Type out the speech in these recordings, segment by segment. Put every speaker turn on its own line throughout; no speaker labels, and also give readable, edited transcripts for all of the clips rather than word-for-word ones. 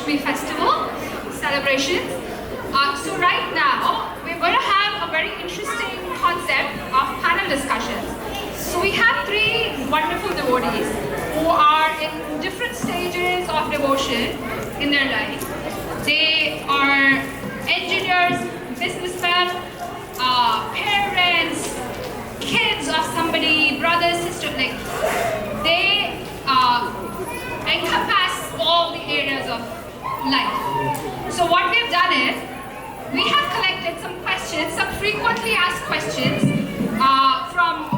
Janmastami festival celebrations. So right now, we're going to have a very interesting concept of panel discussions. So we have three wonderful devotees who are in different stages of devotion in their life. They are engineers, businessmen, parents, kids of somebody, brothers, sisters, like they encompass all the areas of life. So what we've done is, we have collected some questions, some frequently asked questions from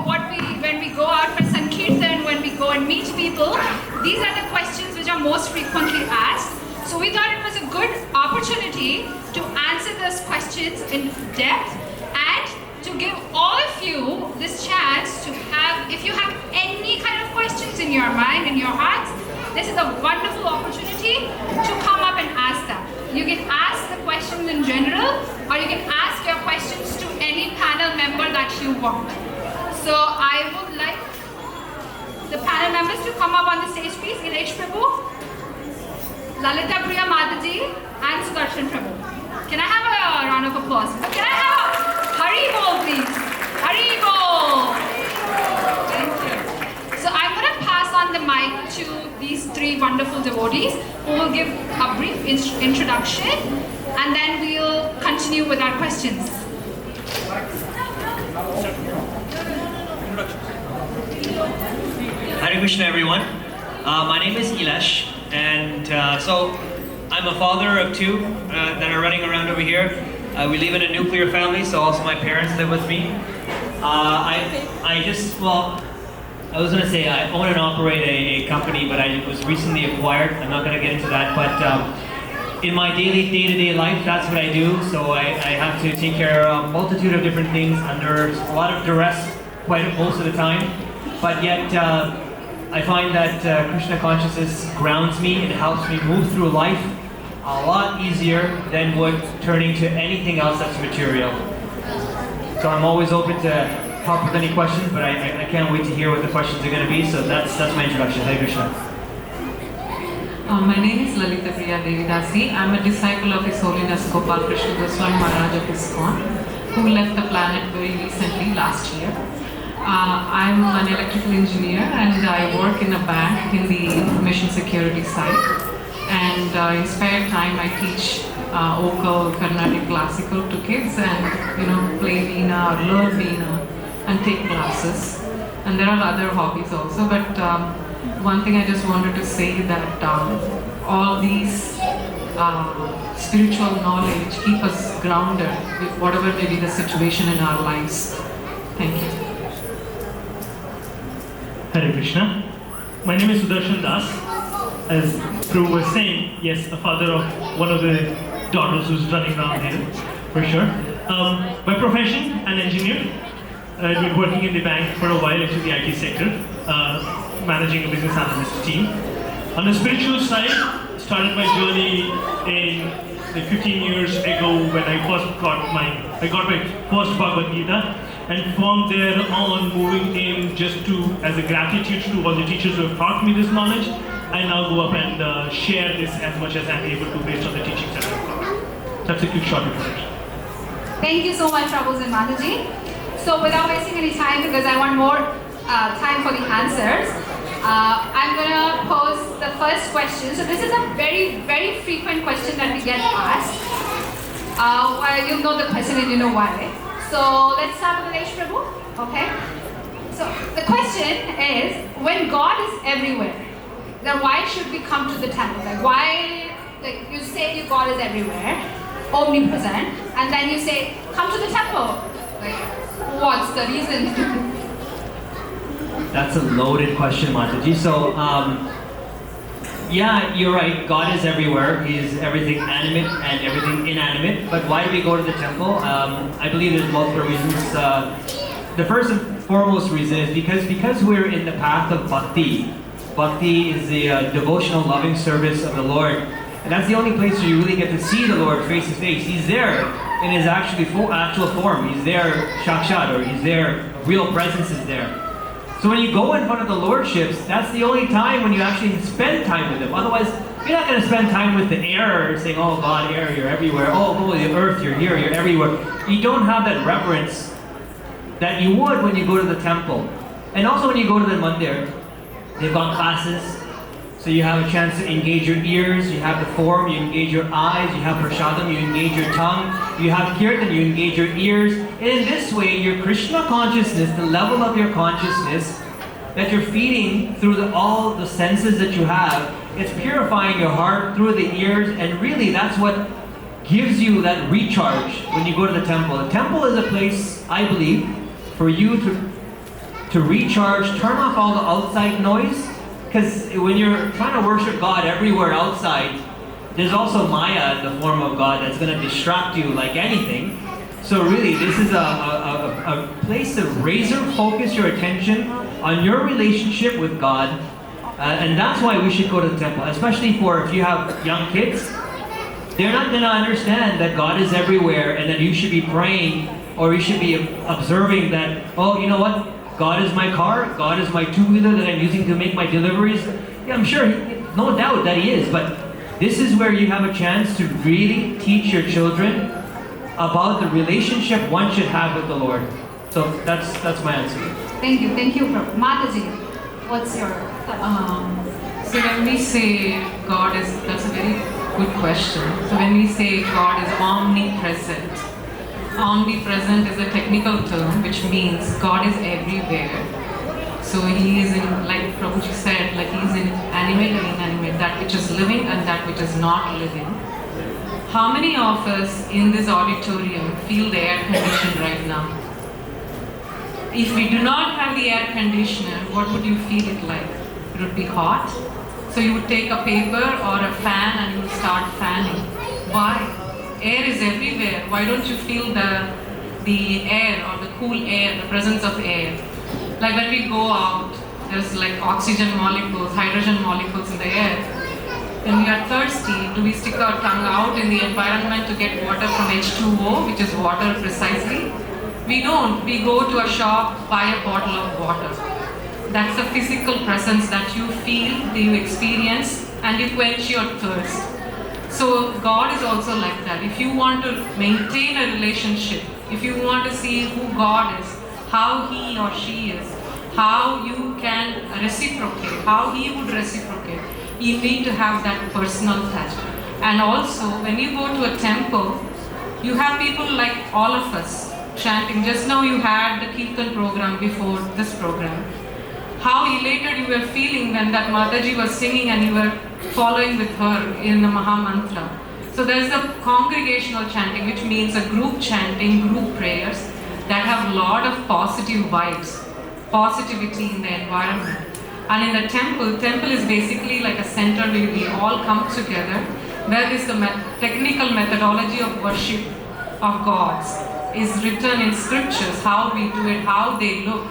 when we go out for Sankirtan, when we go and meet people. These are the questions which are most frequently asked. So we thought it was a good opportunity to answer those questions in depth and to give all of you this chance to have, if you have any kind of questions in your mind, in your hearts, this is a wonderful opportunity to come up and ask them. You can ask the questions in general, or you can ask your questions to any panel member that you want. So I would like the panel members to come up on the stage, please. Ilesh Prabhu, Lalita Priya Mataji, and Sudarshan Prabhu. Can I have a round of applause? Can I have a Hari Bol, please? Hari Bol! Thank you. So I'm going to pass on the mic to these three wonderful devotees who will give a brief introduction, and then we'll continue with our questions.
Hare Krishna, everyone. My name is Ilash, and so I'm a father of two that are running around over here. We live in a nuclear family, so also my parents live with me. I was going to say I own and operate a company, but I was recently acquired. I'm not going to get into that, but in my daily day-to-day life, that's what I do. So I have to take care of a multitude of different things under a lot of duress most of the time. But yet, I find that Krishna consciousness grounds me and helps me move through life a lot easier than would turning to anything else that's material. So I'm always open to help with any questions, but I can't wait to hear what the questions are going to be. So that's my introduction. Hare Krishna.
My name is Lalita Priya Devidasi. I'm a disciple of His Holiness Gopal Krishna Goswami Maharaj of Iskcon, who left the planet very recently, last year. I'm an electrical engineer and I work in a bank in the information security side. And in spare time I teach vocal, Carnatic classical to kids and play veena or learn veena and take classes. And there are other hobbies also, but one thing I just wanted to say that all these spiritual knowledge keep us grounded with whatever may be the situation in our lives. Thank you.
Hare Krishna. My name is Sudarshan Das. As Prabhu was saying, yes, a father of one of the daughters who's running around here, for sure. By profession, an engineer. I've been working in the bank for a while into the IT sector, managing a business analyst team. On the spiritual side, started my journey in 15 years ago when I got my first Bhagavad Gita, and from there on moving in just as a gratitude to all the teachers who have taught me this knowledge. I now go up and share this as much as I'm able to based on the teachings that I've got. That's a quick short introduction.
Thank you so much, Prabhu and Mataji. So without wasting any time, because I want more time for the answers, I'm going to pose the first question. So this is a very, very frequent question that we get asked. You'll know the question and you know why. So let's start with Ilesh Prabhu. Okay. So the question is, when God is everywhere, then why should we come to the temple? Like why, like you say God is everywhere, omnipresent, and then you say, come to the temple. Like, what's the reason?
That's a loaded question, Mataji. So, yeah, you're right. God is everywhere. He is everything animate and everything inanimate. But why do we go to the temple? I believe there's multiple reasons. The first and foremost reason is because we're in the path of bhakti. Bhakti is the devotional, loving service of the Lord. And that's the only place where you really get to see the Lord face to face. He's there in his actual form. He's there, shakshat, or he's there, real presence is there. So when you go in front of the lordships, that's the only time when you actually spend time with Him. Otherwise, you're not going to spend time with the air, saying, "Oh God, air, you're everywhere. Oh, the earth, you're here, you're everywhere." You don't have that reverence that you would when you go to the temple. And also when you go to the mandir, they've got classes. So you have a chance to engage your ears, you have the form, you engage your eyes, you have prashadam, you engage your tongue, you have kirtan, you engage your ears. And in this way, your Krishna consciousness, the level of your consciousness that you're feeding through all the senses that you have, it's purifying your heart through the ears, and really that's what gives you that recharge when you go to the temple. The temple is a place, I believe, for you to recharge, turn off all the outside noise. Because when you're trying to worship God everywhere outside, there's also Maya in the form of God that's going to distract you like anything. So really, this is a place to razor focus your attention on your relationship with God. And that's why we should go to the temple, especially for if you have young kids. They're not going to understand that God is everywhere and that you should be praying or you should be observing that, oh, you know what? God is my car, God is my two-wheeler that I'm using to make my deliveries. Yeah, I'm sure, no doubt that He is, but this is where you have a chance to really teach your children about the relationship one should have with the Lord. So that's my answer.
Thank you, Prabhu. Mataji, what's your thought?
So when we say God is, that's a very good question. So when we say God is omnipresent, omnipresent is a technical term which means God is everywhere. So He is in, like Prabhuji said, like He is in animate and inanimate, that which is living and that which is not living. How many of us in this auditorium feel the air conditioner right now? If we do not have the air conditioner, what would you feel it like? It would be hot. So you would take a paper or a fan and you would start fanning. Why? Air is everywhere. Why don't you feel the air or the cool air, the presence of air? Like when we go out, there's like oxygen molecules, hydrogen molecules in the air. When we are thirsty, do we stick our tongue out in the environment to get water from H2O, which is water precisely? We don't. We go to a shop, buy a bottle of water. That's a physical presence that you feel, that you experience, and you quench your thirst. So God is also like that. If you want to maintain a relationship, if you want to see who God is, how He or she is, how you can reciprocate, how He would reciprocate, you need to have that personal touch. And also, when you go to a temple, you have people like all of us chanting. Just now you had the Kirtan program before this program. How elated you were feeling when that Mataji was singing and you were following with her in the Maha Mantra. So there is a congregational chanting, which means a group chanting, group prayers that have a lot of positive vibes, positivity in the environment. And in the temple is basically like a center where we all come together, where is the technical methodology of worship of gods is written in scriptures, how we do it, how they look,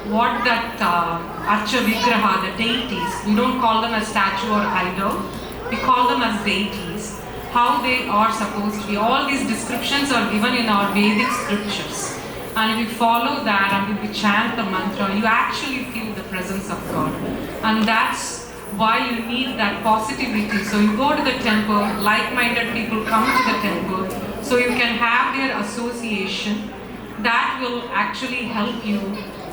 what that Archa Vigraha, the deities, we don't call them a statue or idol, we call them as deities, how they are supposed to be. All these descriptions are given in our Vedic scriptures. And if you follow that and if you chant the mantra, you actually feel the presence of God. And that's why you need that positivity. So you go to the temple, like-minded people come to the temple, so you can have their association. That will actually help you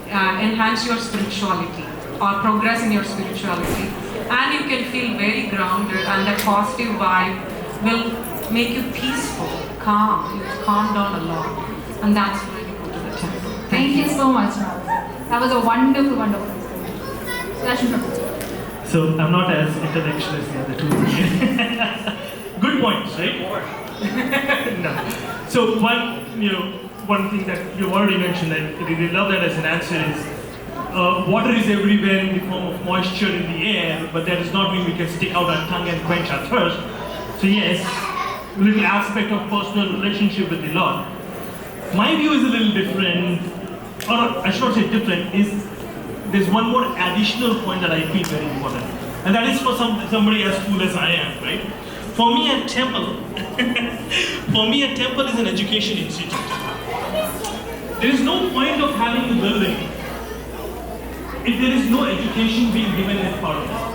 enhance your spirituality or progress in your spirituality, and you can feel very grounded, and that positive vibe will make you peaceful, calm. You calm down a lot, and that's why you go to the temple.
Thank you so much, Raj. That was a wonderful, wonderful experience. Sudarshan Prabhu.
So I'm not as intellectual as the other two. Good points, right? No. So one thing that you already mentioned, I really love that as an answer, is water is everywhere in the form of moisture in the air, but that does not mean we can stick out our tongue and quench our thirst. So yes, a little aspect of personal relationship with the Lord. My view is a little different, or I should not say different, is there's one more additional point that I feel very important. And that is for somebody as cool as I am, right? For me, a temple is an education institute. There is no point of having a building if there is no education being given as part of this.